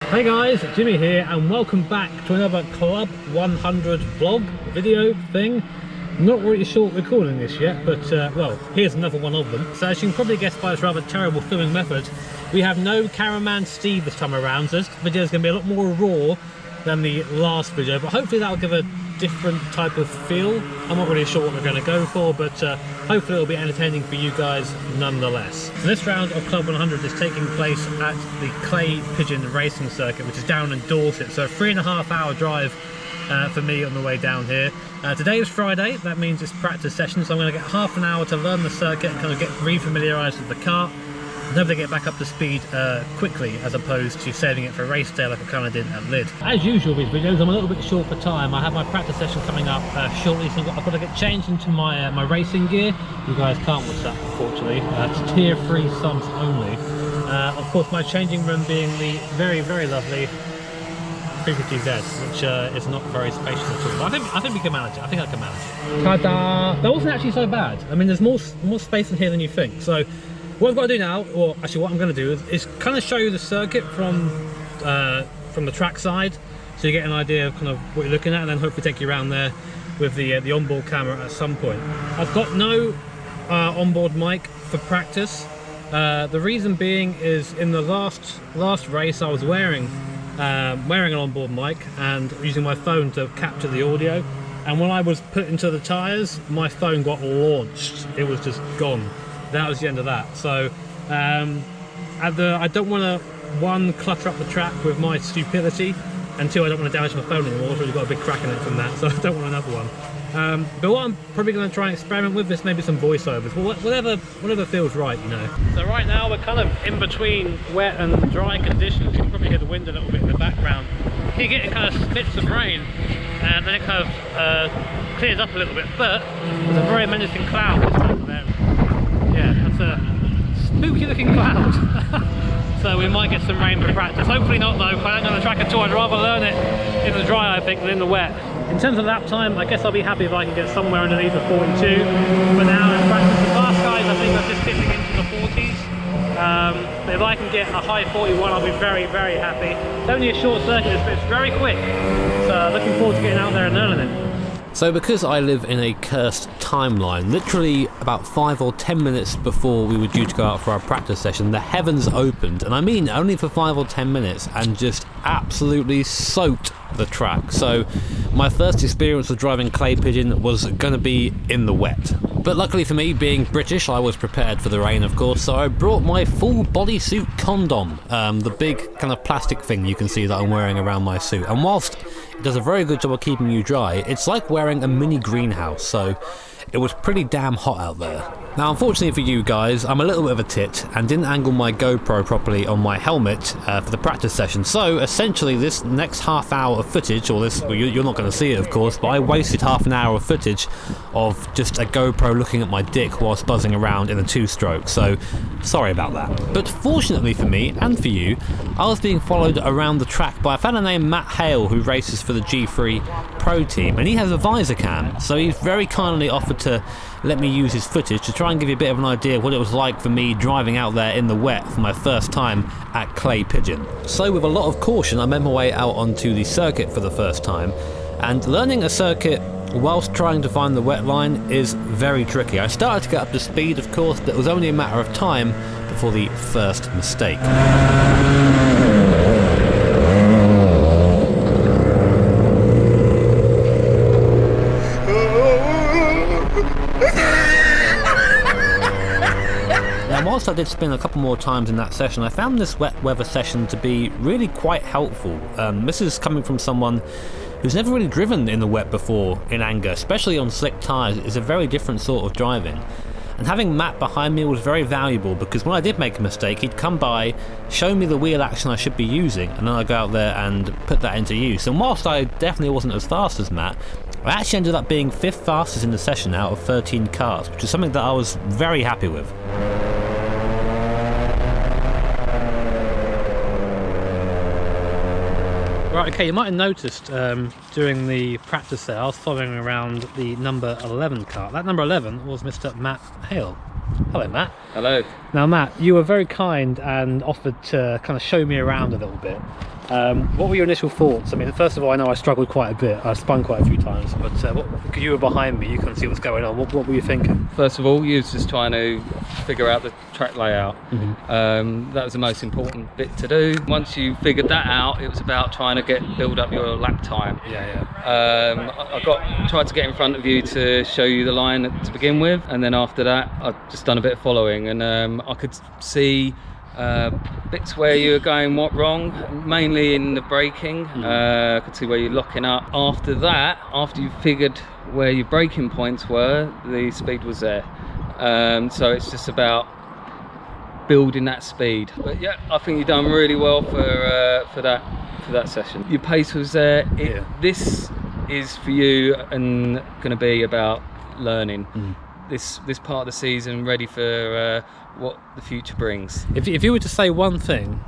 Hey guys, Jimmy here and welcome back to another Club 100 vlog video thing. I'm not really sure what we're calling this yet, but well, here's another one of them. So as you can probably guess by this rather terrible filming method, we have no cameraman Steve this time around, so this video is going to be a lot more raw than the last video, but hopefully that'll give a different type of feel. I'm not really sure what we're going to go for, but hopefully it'll be entertaining for you guys nonetheless. So this round of Club 100 is taking place at the Clay Pigeon Racing Circuit, which is down in Dorset, so a 3.5 hour drive for me on the way down here. Today is Friday, that means it's practice session, so I'm going to get half an hour to learn the circuit and kind of get re-familiarised with the kart. And hope they get back up to speed quickly, as opposed to saving it for a race day like I kind of did at Lid. As usual with these videos, I'm a little bit short for time. I have my practice session coming up shortly, so I've got to get changed into my racing gear. You guys can't watch that, unfortunately. It's tier 3 subs only. Of course, my changing room being the very, very lovely 350Z, which is not very spacious at all. I think we can manage it. I think I can manage it. Ta-da! That wasn't actually so bad. I mean, there's more space in here than you think. So what I've got to do now, or actually what I'm going to do, is kind of show you the circuit from the track side, so you get an idea of kind of what you're looking at, and then hopefully take you around there with the onboard camera at some point. I've got no onboard mic for practice. The reason being is in the last race I was wearing an onboard mic and using my phone to capture the audio, and when I was put into the tyres, my phone got launched. It was just gone. That was the end of that. So I don't want to clutter up the track with my stupidity, until I don't want to damage my phone anymore. I've already got a big crack in it from that, so I don't want another one. But what I'm probably going to try and experiment with is maybe some voiceovers, whatever feels right, you know. So right now we're kind of in between wet and dry conditions. You can probably hear the wind a little bit in the background. You're getting kind of spits of rain, and then it kind of clears up a little bit, but there's a very menacing cloud this time there. Yeah, that's a spooky looking cloud. So we might get some rain for practice. Hopefully not though, if I don't know the track at all. I'd rather learn it in the dry, I think, than in the wet. In terms of lap time, I guess I'll be happy if I can get somewhere underneath the 42. But now in practice, the fast guys, I think I'm just dipping into the 40s. But if I can get a high 41, I'll be very, very happy. It's only a short circuit, but it's very quick. So looking forward to getting out there and learning it. So because I live in a cursed timeline, literally about 5 or 10 minutes before we were due to go out for our practice session, the heavens opened, and I mean only for 5 or 10 minutes, and just absolutely soaked the track. So my first experience with driving Clay Pigeon was going to be in the wet. But luckily for me, being British, I was prepared for the rain, of course, so I brought my full bodysuit condom, the big kind of plastic thing you can see that I'm wearing around my suit. And whilst it does a very good job of keeping you dry, it's like wearing a mini greenhouse, so it was pretty damn hot out there. Now unfortunately for you guys, I'm a little bit of a tit and didn't angle my GoPro properly on my helmet for the practice session, so essentially this next half hour of footage, or this, well, you're not going to see it of course, but I wasted half an hour of footage of just a GoPro looking at my dick whilst buzzing around in a 2-stroke, so sorry about that. But fortunately for me, and for you, I was being followed around the track by a fellow named Matt Hale, who races for the G3 Pro team, and he has a visor cam, so he's very kindly offered to let me use his footage to try and give you a bit of an idea of what it was like for me driving out there in the wet for my first time at Clay Pigeon. So with a lot of caution, I made my way out onto the circuit for the first time, and learning a circuit whilst trying to find the wet line is very tricky. I started to get up to speed, of course, but it was only a matter of time before the first mistake. Whilst I did spin a couple more times in that session, I found this wet weather session to be really quite helpful. This is coming from someone who's never really driven in the wet before in anger, especially on slick tyres. It's a very different sort of driving. And having Matt behind me was very valuable, because when I did make a mistake, he'd come by, show me the wheel action I should be using, and then I'd go out there and put that into use. And whilst I definitely wasn't as fast as Matt, I actually ended up being 5th fastest in the session out of 13 cars, which is something that I was very happy with. Right, okay, you might have noticed during the practice there, I was following around the number 11 car. That number 11 was Mr. Matt Hale. Hello, Matt. Hello. Now, Matt, you were very kind and offered to kind of show me around a little bit. What were your initial thoughts? I mean, first of all, I know I struggled quite a bit. I spun quite a few times, but because you were behind me, you couldn't see what's going on. What were you thinking? First of all, you was just trying to figure out the track layout. That was the most important bit to do. Once you figured that out, it was about trying to build up your lap time. I tried to get in front of you to show you the line to begin with, and then after that, I've just done a bit of following, and I could see bits where you were going wrong, mainly in the braking. I could see where you're locking up. After that, after you figured where your braking points were, the speed was there. So it's just about building that speed. But yeah, I think you've done really well for that session. Your pace was there. This is for you and going to be about learning. This part of the season, ready for what the future brings. If you were to say one thing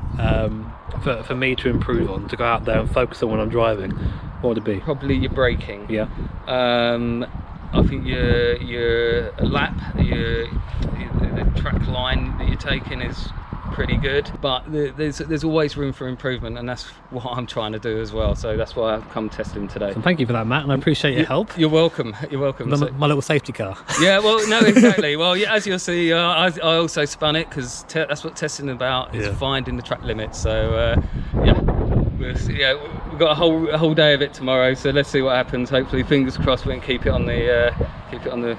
for me to improve on, to go out there and focus on when I'm driving, what would it be? Probably your braking. Yeah. I think your lap, the track line that you're taking is pretty good, but there's always room for improvement, and that's what I'm trying to do as well. So that's why I've come testing today. And thank you for that, Matt, and I appreciate your help. You're welcome. You're welcome. My little safety car. Yeah, well, no, exactly. Well, yeah, as you'll see, I also spun it because that's what testing is about, is finding the track limits. So we'll see. Yeah, we've got a whole day of it tomorrow, so let's see what happens. Hopefully, fingers crossed, we can keep it on the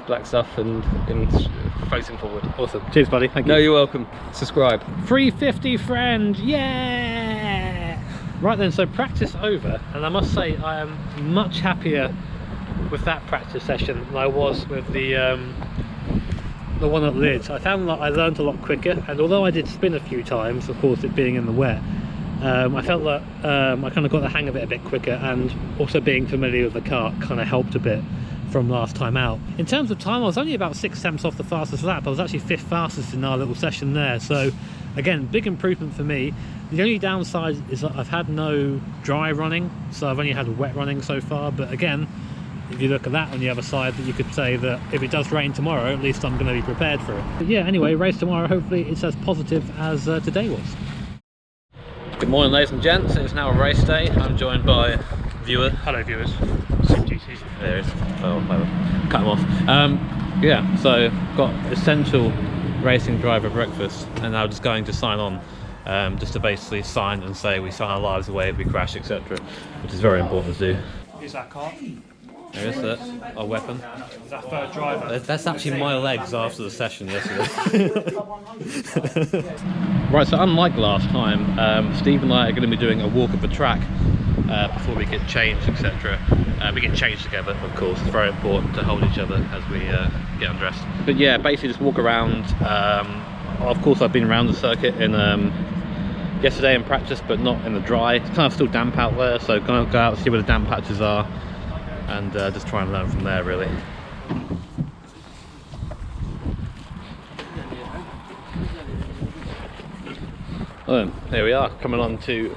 black stuff and facing forward. Awesome. Cheers, buddy. Thank you. No, you're welcome. Subscribe. 350 friend, yeah! Right then, so practice over, and I must say I am much happier with that practice session than I was with the one at Lids. I found that I learned a lot quicker, and although I did spin a few times, of course it being in the wet, I felt that I kind of got the hang of it a bit quicker, and also being familiar with the kart kind of helped a bit from last time out. In terms of time, I was only about 6 tenths off the fastest lap. I was actually 5th fastest in our little session there, so again, big improvement for me. The only downside is that I've had no dry running, so I've only had wet running so far, but again, if you look at that on the other side, that you could say that if it does rain tomorrow, at least I'm going to be prepared for it. But yeah, anyway, race tomorrow, hopefully it's as positive as today was. Good morning, ladies and gents. It's now a race day. I'm joined by viewer. Hello, viewers. There it is. Oh, cut him off. Yeah, so got essential racing driver breakfast, and now just going to sign on, just to basically sign and say we sign our lives away if we crash, etc., which is very important to do. Is that car? There is that, our weapon. Is that third driver? That's actually my legs after the session yesterday. Right, so unlike last time, Steve and I are going to be doing a walk of the track before we get changed, etc. We get changed together, of course. It's very important to hold each other as we get undressed. But yeah, basically just walk around. Of course, I've been around the circuit in yesterday in practice, but not in the dry. It's kind of still damp out there, so gonna go out and see where the damp patches are, and just try and learn from there, really. Well, here we are, coming on to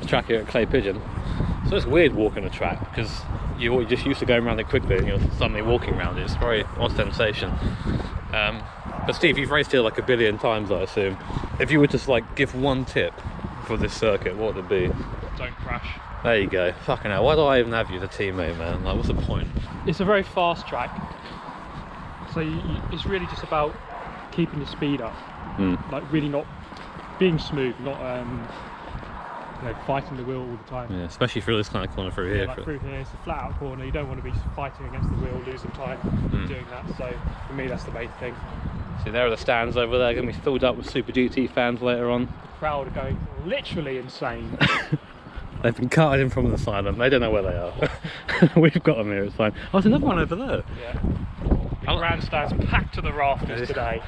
the track here at Clay Pigeon. So it's weird walking a track, because you're just used to going around it quickly and you're suddenly walking around it. It's a very odd sensation. But Steve, you've raced here like a billion times, I assume. If you were to like give one tip for this circuit, what would it be? Don't crash. There you go. Fucking hell, why do I even have you as a teammate, man? Like, what's the point? It's a very fast track, so it's really just about keeping the speed up. Like really not being smooth, not fighting the wheel all the time. Yeah, especially through this kind of corner through here. Like through here, it's a flat out corner. You don't want to be fighting against the wheel, losing time doing that. So for me, that's the main thing. See, there are the stands over there, going to be filled up with Super GT fans later on. The crowd are going literally insane. They've been carted in from the asylum. They don't know where they are. We've got them here, it's fine. Oh, there's another one over there. Yeah. The grandstand's packed to the rafters today.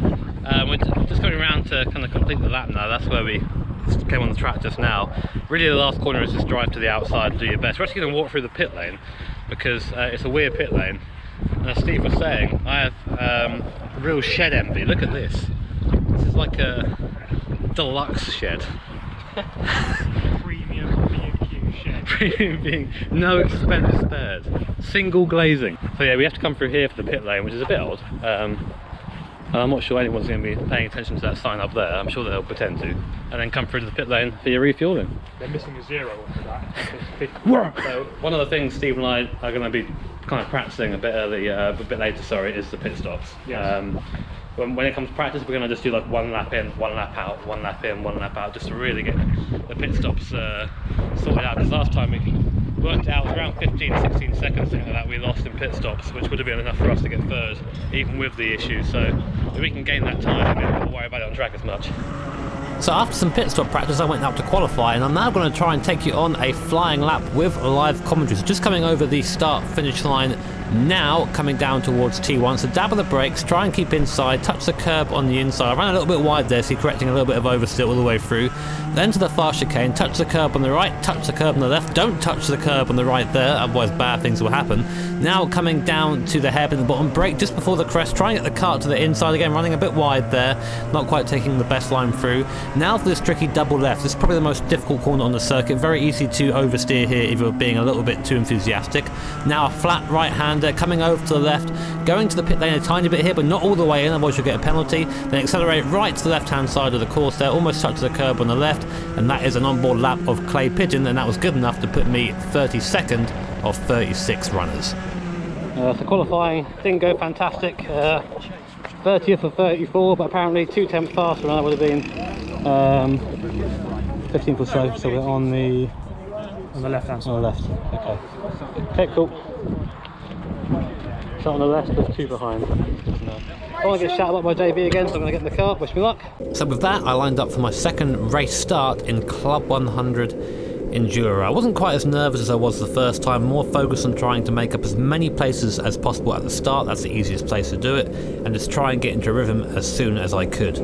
We're just going around to kind of complete the lap now. That's where we came on the track just now. Really, the last corner is just drive to the outside and do your best. We're actually going to walk through the pit lane because it's a weird pit lane. And as Steve was saying, I have real shed envy. Look at this. This is like a deluxe shed. Premium B&Q shed. Premium being no expense spared. Single glazing. So yeah, we have to come through here for the pit lane, which is a bit odd. And I'm not sure anyone's going to be paying attention to that sign up there. I'm sure they'll pretend to. And then come through to the pit lane for your refueling. They're missing a 0 for that. So one of the things Steve and I are going to be kind of practicing a bit later, is the pit stops. Yes. When it comes to practice, we're going to just do like 1 lap in, 1 lap out, 1 lap in, 1 lap out, just to really get the pit stops sorted out. Because last time we worked out around 15, 16 seconds, something like that, we lost in pit stops, which would have been enough for us to get third, even with the issue. So if we can gain that time, we don't have to worry about it on track as much. So after some pit stop practice, I went up to qualify, and I'm now going to try and take you on a flying lap with live commentary. So just coming over the start-finish line now, coming down towards T1. So dab of the brakes, try and keep inside, touch the curb on the inside. I ran a little bit wide there, so you're correcting a little bit of oversteer all the way through. Then to the far chicane, touch the curb on the right, touch the curb on the left. Don't touch the curb on the right there, otherwise bad things will happen. Now coming down to the hairpin at the bottom, brake just before the crest, trying to get the kart to the inside again, running a bit wide there, not quite taking the best line through. Now for this tricky double left. This is probably the most difficult corner on the circuit. Very easy to oversteer here if you're being a little bit too enthusiastic. Now a flat right-hander coming over to the left, going to the pit lane a tiny bit here, but not all the way in, otherwise you'll get a penalty. Then accelerate right to the left-hand side of the course there, almost touch the curb on the left, and that is an onboard lap of Clay Pigeon, and that was good enough to put me 32nd of 36 runners. So qualifying didn't go fantastic. 30th of 34, but apparently 2 tenths faster, and that would have been 15th or so. So we're on the left-hand side. on the left. Okay, cool. So on the left, there's 2 behind. I want to get shouted up by JB again, so I'm going to get in the car. Wish me luck. So with that, I lined up for my second race start in Club 100 Enduro. I wasn't quite as nervous as I was the first time, more focused on trying to make up as many places as possible at the start. That's the easiest place to do it, and just try and get into rhythm as soon as I could.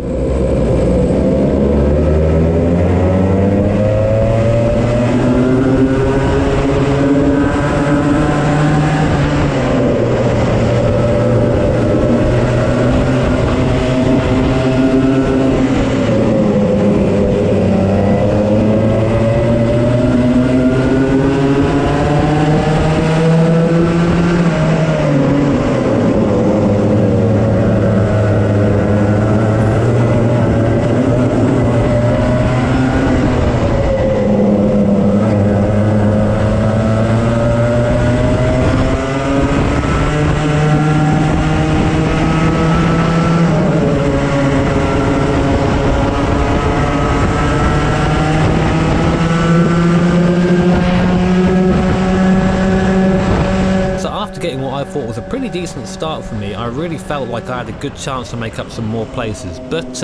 Getting what I thought was a pretty decent start for me, I really felt like I had a good chance to make up some more places, but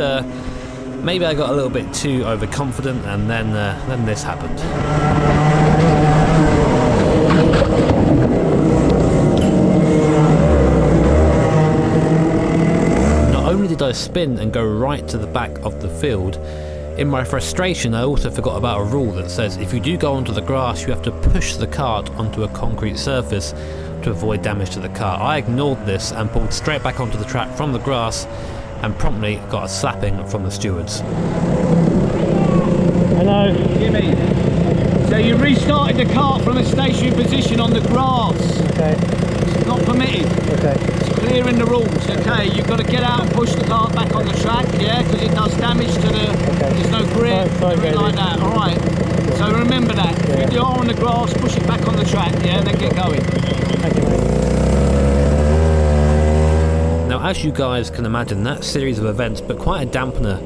maybe I got a little bit too overconfident, and then this happened. Not only did I spin and go right to the back of the field, in my frustration I also forgot about a rule that says if you do go onto the grass, you have to push the kart onto a concrete surface to avoid damage to the car. I ignored this and pulled straight back onto the track from the grass, and promptly got a slapping from the stewards. Hello. Jimmy, so you restarted the kart from a stationary position on the grass. Okay. It's not permitted. Okay. It's clear in the rules, okay? You've got to get out and push the kart back on the track, yeah? Because it does damage to the... Okay. There's no grip, anything like that, alright? So remember that. Yeah. If you are on the grass, push it back on the track, yeah? Then get going. Thank you, mate. Now, as you guys can imagine, that series of events put quite a dampener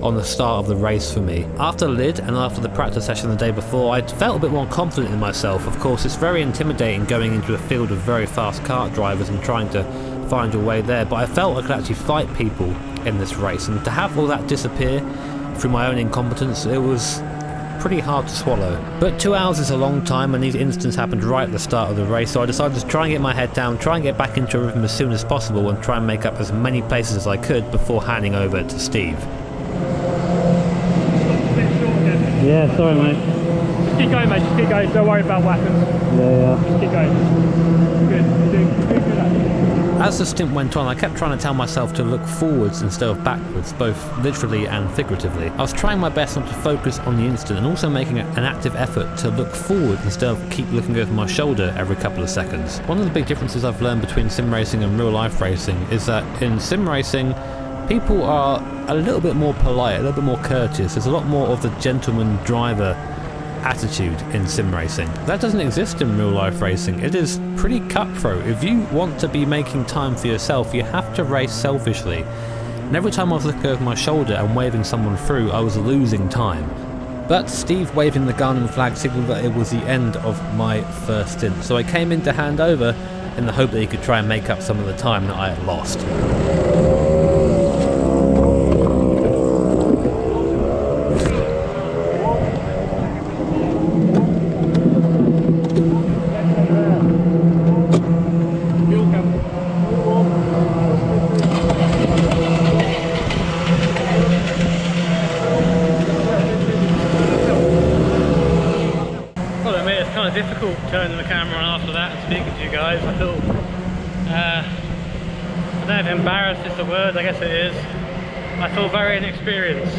on the start of the race for me. After Lid and after the practice session the day before, I felt a bit more confident in myself. Of course, it's very intimidating going into a field of very fast kart drivers and trying to find your way there, but I felt I could actually fight people in this race, and to have all that disappear through my own incompetence, it was pretty hard to swallow. But 2 hours is a long time, and these incidents happened right at the start of the race, so I decided to try and get my head down, try and get back into a rhythm as soon as possible, and try and make up as many places as I could before handing over to Steve. Yeah, sorry, mate. Just keep going, mate. Just keep going. Don't worry about what happens. Yeah. Just keep going. Good. You're doing good at that. As the stint went on, I kept trying to tell myself to look forwards instead of backwards, both literally and figuratively. I was trying my best not to focus on the instant, and also making an active effort to look forward instead of keep looking over my shoulder every couple of seconds. One of the big differences I've learned between sim racing and real life racing is that in sim racing, people are a little bit more polite, a little bit more courteous. There's a lot more of the gentleman driver attitude in sim racing. That doesn't exist in real life racing. It is pretty cutthroat. If you want to be making time for yourself, you have to race selfishly. And every time I was looking over my shoulder and waving someone through, I was losing time. But Steve waving the Garmin flag signalled that it was the end of my first stint, so I came in to hand over in the hope that he could try and make up some of the time that I had lost. Difficult turning the camera on after that and speaking to you guys. I feel, I don't know if embarrassed is the word, I guess it is. I feel very inexperienced.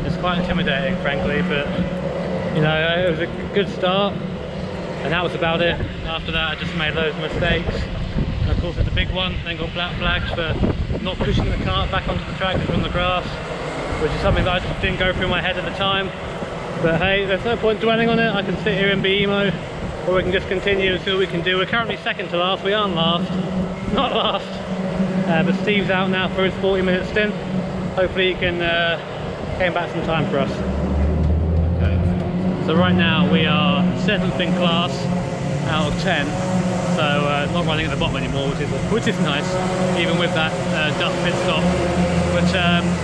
It's quite intimidating, frankly, but you know, it was a good start and that was about it. After that I just made loads of mistakes, and of course it's a big one, then got black flags for not pushing the cart back onto the track on the grass, which is something that I just didn't go through my head at the time. But hey, there's no point dwelling on it. I can sit here and be emo, or we can just continue and see what we can do. We're currently second to last, we aren't last, not last. But Steve's out now for his 40-minute stint. Hopefully he can gain back some time for us. Okay. So right now we are 7th in class out of 10. So not running at the bottom anymore, which is nice, even with that duck pit stop. But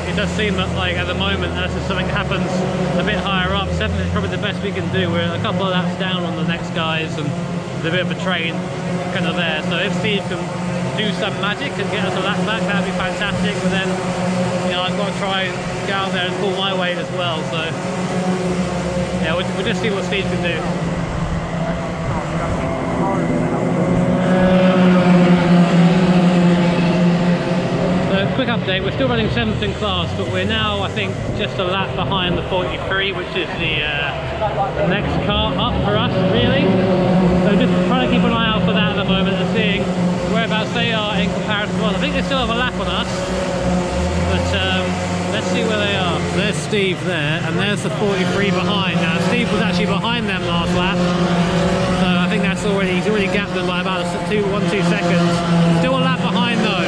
it does seem that, like, at the moment, unless there's something happens a bit higher up, 7th is probably the best we can do. We're a couple of laps down on the next guys, and there's a bit of a train kind of there. So if Steve can do some magic and get us a lap back, that'd be fantastic. But then, you know, I've got to try and get out there and pull my weight as well. So yeah, we'll just see what Steve can do. Quick update, we're still running 7th in class, but we're now, I think, just a lap behind the 43, which is the next car up for us, really. So just trying to keep an eye out for that at the moment and seeing whereabouts they are in comparison to us. I think they still have a lap on us, but let's see where they are. There's Steve there, and there's the 43 behind. Now, Steve was actually behind them last lap, so I think that's already, he's already gapped them by about 1-2 seconds. Still a lap behind though.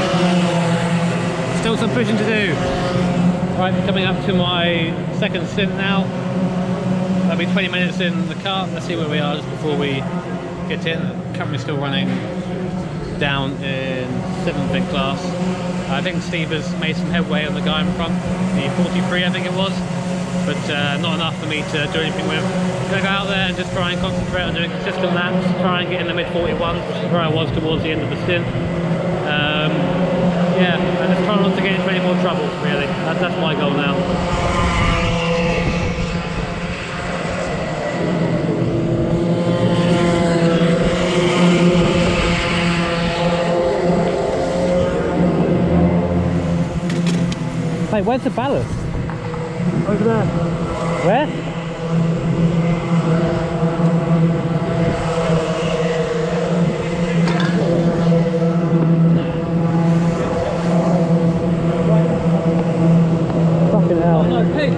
Still some pushing to do. Right, coming up to my second stint now. That'll be 20 minutes in the cart. Let's see where we are just before we get in. Currently still running down in 7th in class. I think Steve has made some headway on the guy in front, the 43 I think it was, but not enough for me to do anything with. I'm going to go out there and just try and concentrate on doing consistent laps, try and get in the mid-41s, which is where I was towards the end of the stint. Yeah, and just try not to get into any more trouble, really. That's my goal now. Hey, where's the ballast? Over there. Where? Fucking hell. No, pig.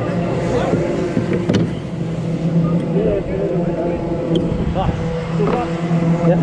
Yeah.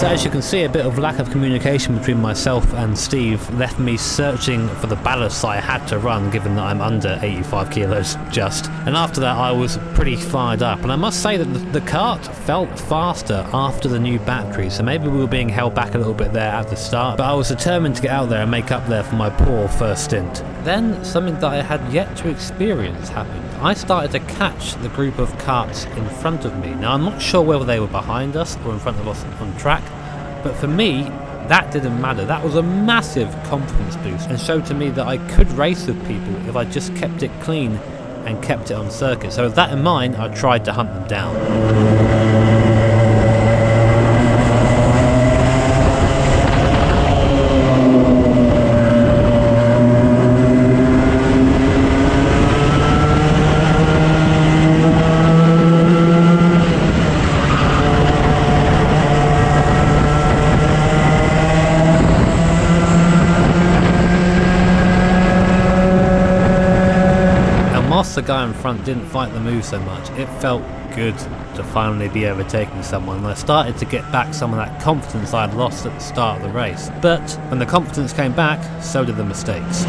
As you can see, a bit of lack of communication between myself and Steve left me searching for the ballast I had to run, given that I'm under 85 kilos just. And after that I was pretty fired up, and I must say that the cart felt faster after the new battery, so maybe we were being held back a little bit there at the start, but I was determined to get out there and make up there for my poor first stint. Then something that I had yet to experience happened. I started to catch the group of carts in front of me. Now I'm not sure whether they were behind us or in front of us on track, but for me, that didn't matter. That was a massive confidence boost and showed to me that I could race with people if I just kept it clean and kept it on circuit. So with that in mind, I tried to hunt them down. guy in front didn't fight the move so much, it felt good to finally be overtaking someone, and I started to get back some of that confidence I had lost at the start of the race. But when the confidence came back, so did the mistakes.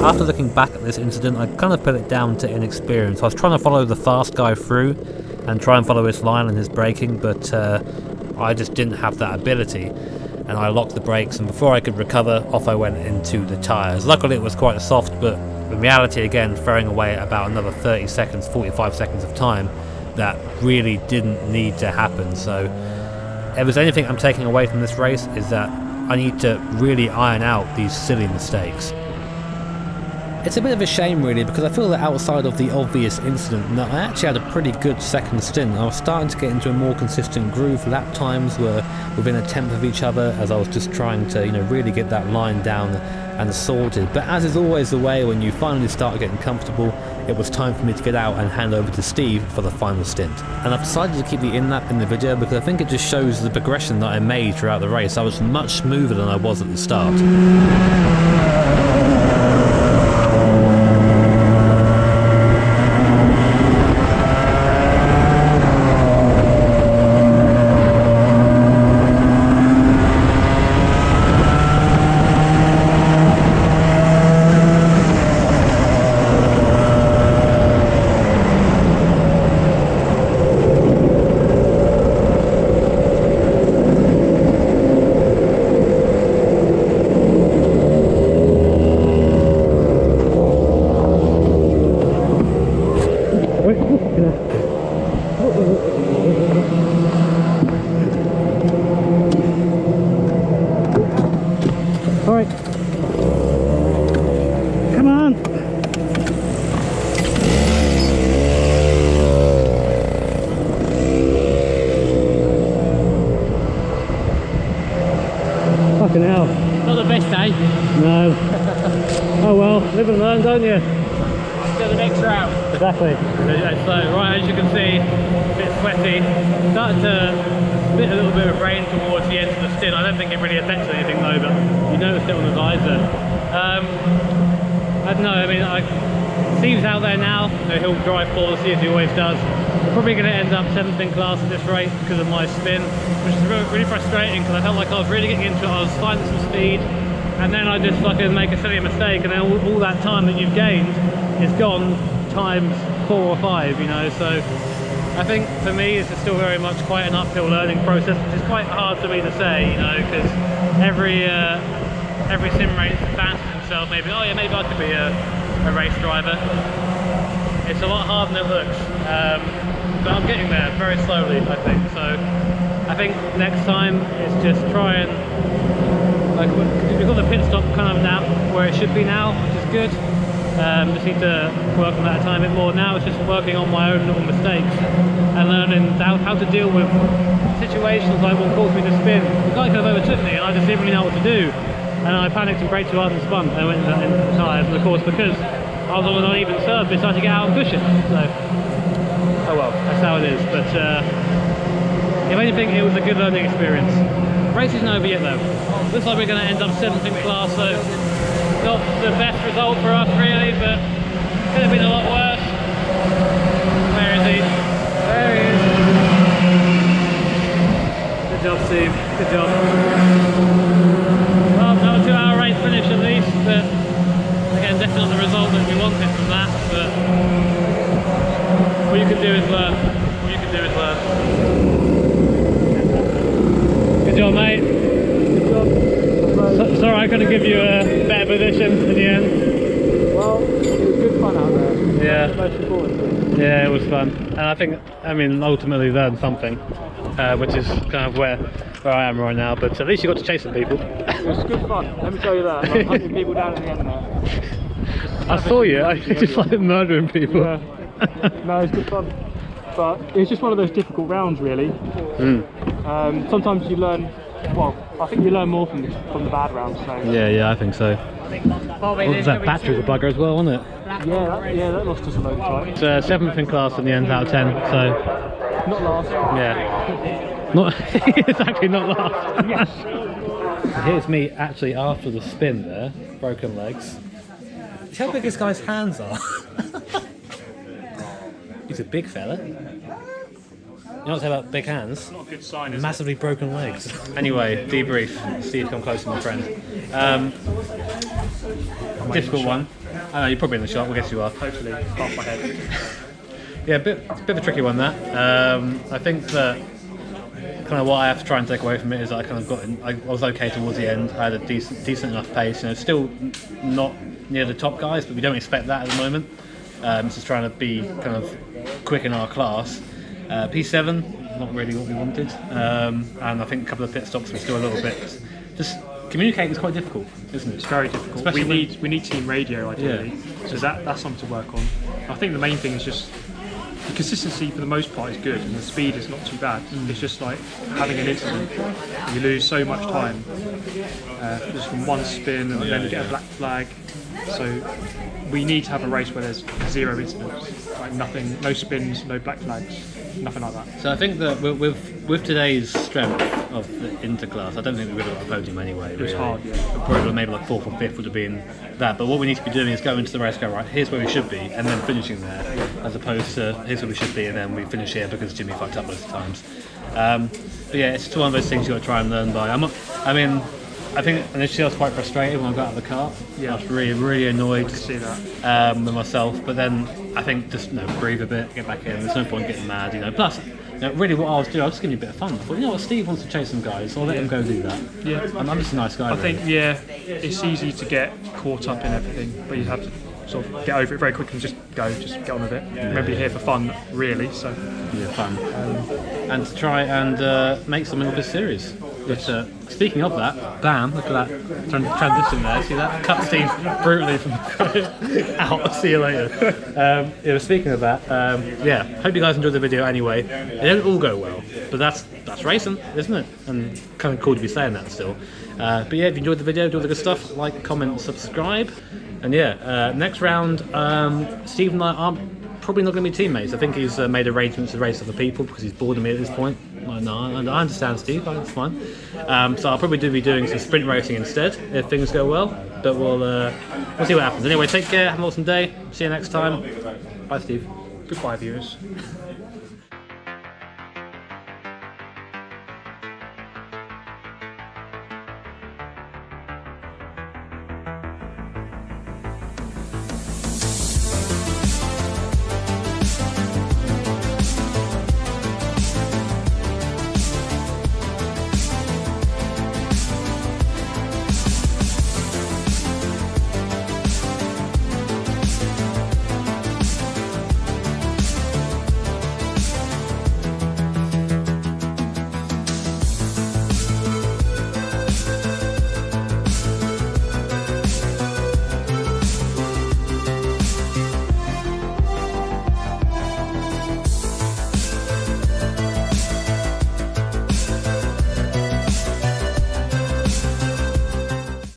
After looking back at this incident, I kind of put it down to inexperience. I was trying to follow the fast guy through and try and follow his line and his braking, but I just didn't have that ability, and I locked the brakes, and before I could recover, off I went into the tyres. Luckily it was quite soft, but in reality, again, throwing away about another 30 seconds, 45 seconds of time that really didn't need to happen. So if there's anything I'm taking away from this race, is that I need to really iron out these silly mistakes. It's a bit of a shame really, because I feel that outside of the obvious incident that I actually had a pretty good second stint. I was starting to get into a more consistent groove. Lap times were within a tenth of each other as I was just trying to, really get that line down and sorted. But as is always the way, when you finally start getting comfortable, it was time for me to get out and hand over to Steve for the final stint. And I've decided to keep the in-lap in the video because I think it just shows the progression that I made throughout the race. I was much smoother than I was at the start. Alright. Come on. Fucking hell. Not the best day. No. Oh well, live and learn, don't you? Go the next round. Exactly. So, right, as you can see, a bit sweaty. Started to spit a little bit of rain towards the end of the stint. I don't think it really affected anything though, but you noticed it on the visor. I don't know, I mean, Steve's out there now. He'll drive flawlessly as he always does. We're probably going to end up 7th in class at this rate because of my spin, which is really frustrating because I felt like I was really getting into it. I was finding some speed, and then I just fucking make a silly mistake, and then all that time that you've gained is gone times 4 or 5, so I think for me it's still very much quite an uphill learning process, which is quite hard for me to say, because every sim race fancies himself maybe, oh yeah, maybe I could be a race driver. It's a lot harder than it looks, but I'm getting there very slowly, I think. So I think next time it's just try and, we've got the pit stop kind of now where it should be now, which is good. Just need to work on that a tiny bit more. Now it's just working on my own little mistakes and learning how to deal with situations like what caused me to spin. The guy kind of overtook me and I just didn't really know what to do, and I panicked and braked too hard and spun and went into the tyres, and of course because I was on an uneven surface, I decided to get out and push it. So, oh well, that's how it is. But if anything, it was a good learning experience. Race isn't over yet though. Looks like we're going to end up 7th in class, so not the best result for us really, but could have been a lot worse. Where is he? There he is. Good job, Steve. Good job. Well, that was a 2-hour race finish at least, but again, definitely not the result that we wanted from that, but all you can do is learn. All you can do is learn. Good job, mate. Good job. Sorry, I couldn't give you a better position in the end. Well, it was good fun out there. Yeah. That's the most important thing. Yeah, it was fun. And I think, ultimately learned something, which is kind of where I am right now, but at least you got to chase some people. It was good fun, let me tell you that. Like hunting people down at the end there. I saw you, I just like murdering people. Yeah. No, it was good fun. But it's just one of those difficult rounds really. Sometimes you learn, well, I think you learn more from the bad rounds. So. Yeah, I think so. What was that battery, the bugger as well, wasn't it? Yeah, that lost us a load of time. It's 7th in class in the end out of 10, so... Not last. Yeah. Not exactly, not laughed. Yes. Here's me actually after the spin there, broken legs. See how big this guy's hands are. He's a big fella. You know what I say about big hands? Not a good sign, is Massively broken legs. Anyway, debrief. Steve, come closer, my friend. Difficult one. I know you're probably in the shot. We'll guess you are. Hopefully, half my head. Yeah, it's a bit of a tricky one. That I think that kind of what I have to try and take away from it is that I kind of I was okay towards the end. I had a decent enough pace. You know, still not near the top guys, but we don't expect that at the moment. Just trying to be kind of quick in our class. P7, not really what we wanted, and I think a couple of pit stops were still a little bit. Just communicating is quite difficult, isn't it? It's very difficult. Especially We need team radio ideally, so that's something to work on. I think the main thing is just the consistency for the most part is good, and the speed is not too bad. It's just like having an incident, you lose so much time just from one spin, and then you get a black flag. So we need to have a race where there's 0 incidents, like nothing, no spins, no black flags, nothing like that. So I think that with today's strength of the interclass, I don't think we would have got a podium anyway. It was really. hard, yeah. Probably maybe like 4th or 5th would have been that. But what we need to be doing is go into the race, go right, here's where we should be, and then finishing there, as opposed to here's where we should be, and then we finish here because Jimmy fucked up most of the times. But yeah, it's just one of those things you've got to try and learn by. I think initially I was quite frustrated when I got out of the car. Yeah. I was really annoyed I can see that. with myself, but then I think just breathe a bit, get back in. There's no point getting mad, Plus, really what I was doing, I was just giving you a bit of fun. I thought, what, Steve wants to chase some guys, so I'll let him go do that. Yeah. I'm just a nice guy. I think, it's easy to get caught up in everything, but you have to sort of get over it very quickly and just get on with it. Remember, you're here for fun, really, so. Yeah, fun. And to try and make something of this series. But speaking of that, bam, look at that transition there. See that? Cut Steve brutally from the out. See you later. Speaking of that, hope you guys enjoyed the video anyway. It didn't all go well, but that's racing, isn't it? And kind of cool to be saying that still. But yeah, if you enjoyed the video, do all the good stuff, like, comment, subscribe. And next round, Steve and I aren't probably not going to be teammates. I think he's made arrangements to race other people because he's bored of me at this point. No, I understand, Steve. That's fine. So I'll probably be doing some sprint racing instead if things go well. But we'll see what happens. Anyway, take care. Have an awesome day. See you next time. Bye, Steve. Goodbye, viewers.